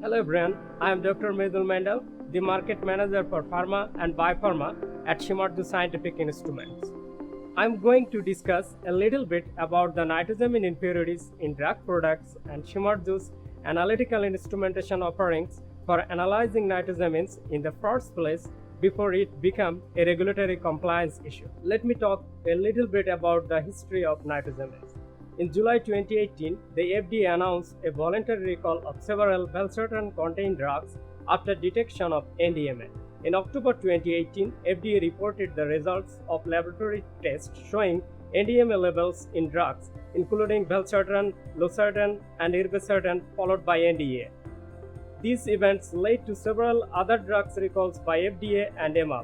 Hello everyone, I am Dr. Medul Mendel, the Market Manager for Pharma and Biopharma at Shimadzu Scientific Instruments. I am going to discuss a little bit about the nitrosamine impurities in drug products and Shimadzu's analytical instrumentation offerings for analyzing nitrosamines in the first place before it became a regulatory compliance issue. Let me talk a little bit about the history of nitrosamines. In July 2018, the FDA announced a voluntary recall of several valsartan-contained drugs after detection of NDMA. In October 2018, FDA reported the results of laboratory tests showing NDMA levels in drugs, including valsartan, losartan, and irbesartan, followed by NDA. These events led to several other drugs recalls by FDA and EMA.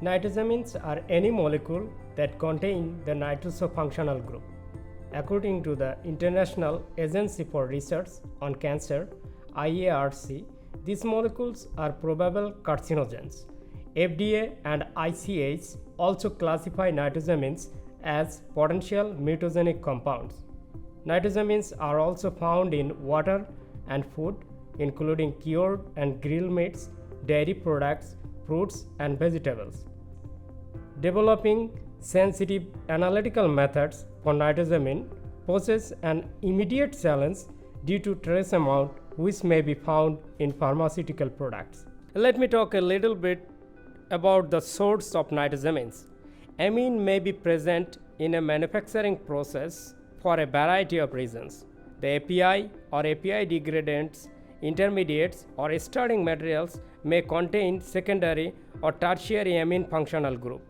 Nitrosamines are any molecule that contain the nitroso-functional group. According to the International Agency for Research on Cancer, IARC, these molecules are probable carcinogens. FDA and ICH also classify nitrosamines as potential mutagenic compounds. Nitrosamines are also found in water and food, including cured and grilled meats, dairy products, fruits, and vegetables. Developing sensitive analytical methods for nitrosamine poses an immediate challenge due to trace amount which may be found in pharmaceutical products. Let me talk a little bit about the source of nitrosamines. Amine may be present in a manufacturing process for a variety of reasons. The API or API degradants, intermediates, or starting materials may contain secondary or tertiary amine functional group.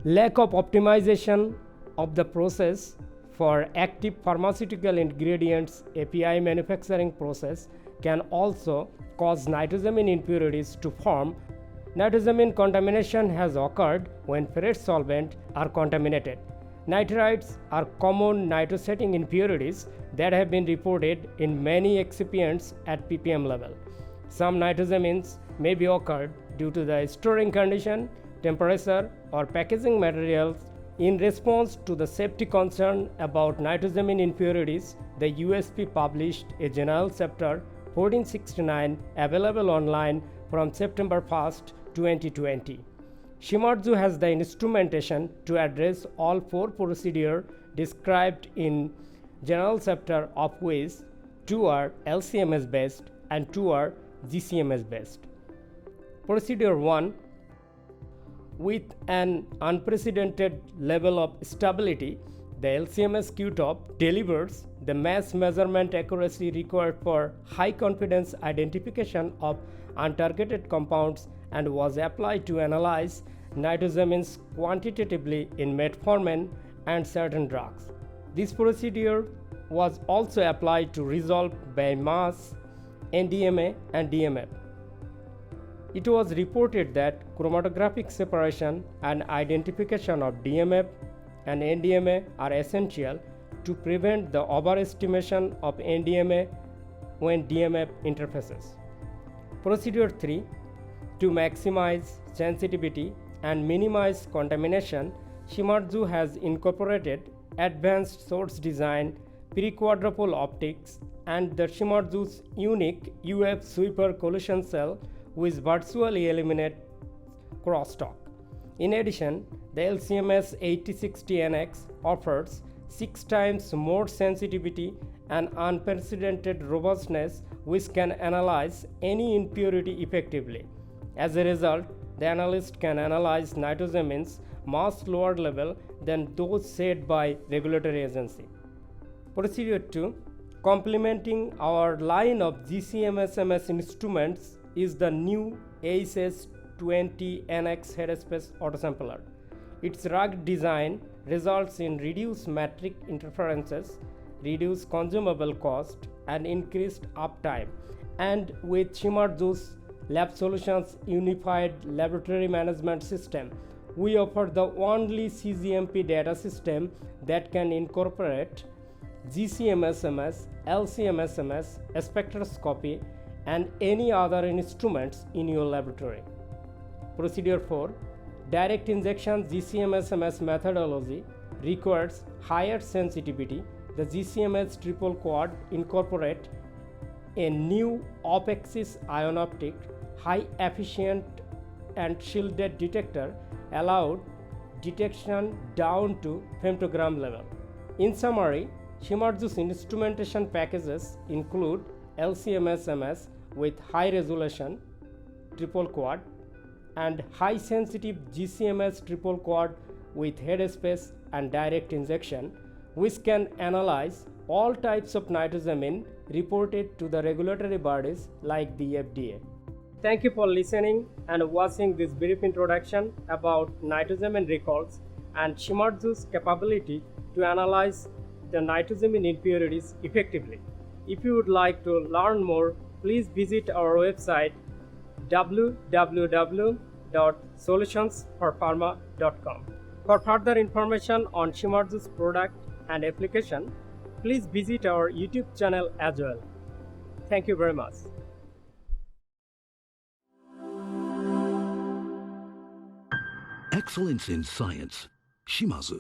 Lack of optimization of the process for active pharmaceutical ingredients API manufacturing process can also cause nitrosamine impurities to form. Nitrosamine contamination has occurred when ferrous solvents are contaminated. Nitrites are common nitrosetting impurities that have been reported in many excipients at ppm level. Some nitrosamines may be occurred due to the storing condition, temperature, or packaging materials. In response to the safety concern about nitrosamine impurities, the USP published a General Chapter 1469 available online from September 1, 2020. Shimadzu has the instrumentation to address all four procedures described in General Chapter, of which two are LCMS based and two are GCMS based. Procedure 1. With an unprecedented level of stability, the LCMS Q-top delivers the mass measurement accuracy required for high confidence identification of untargeted compounds and was applied to analyze nitrosamines quantitatively in metformin and certain drugs. This procedure was also applied to resolve by mass NDMA and DMF. It was reported that chromatographic separation and identification of DMF and NDMA are essential to prevent the overestimation of NDMA when DMF interfaces. Procedure 3. To maximize sensitivity and minimize contamination, Shimadzu has incorporated advanced source design, pre-quadruple optics, and the Shimadzu's unique UF sweeper collision cell which virtually eliminates crosstalk. In addition, the LCMS 8060NX offers 6 times more sensitivity and unprecedented robustness, which can analyze any impurity effectively. As a result, the analyst can analyze nitrosamines much lower level than those set by regulatory agency. Procedure 2. Complementing our line of GCMS instruments is the new AHS-20NX headspace autosampler. Its rugged design results in reduced matrix interferences, reduced consumable cost, and increased uptime. And with Shimadzu's Lab Solutions Unified Laboratory Management System, we offer the only CGMP data system that can incorporate GCMS-MS, LCMS-MS, spectroscopy, and any other instruments in your laboratory. Procedure 4. Direct injection GCMS-MS methodology requires higher sensitivity. The GCMS triple quad incorporate A new off-axis ion optic, high efficient and shielded detector allowed detection down to femtogram level. In summary, Shimadzu's instrumentation packages include LCMS-MS with high resolution triple quad and high sensitive GCMS triple quad with headspace and direct injection, which can analyze all types of nitrosamine reported to the regulatory bodies like the FDA. Thank you for listening and watching this brief introduction about nitrosamine recalls and Shimadzu's capability to analyze the nitrosamine impurities effectively. If you would like to learn more, please visit our website www.solutionsforpharma.com. For further information on Shimadzu's product and application, please visit our YouTube channel as well. Thank you very much. Excellence in science. Shimadzu.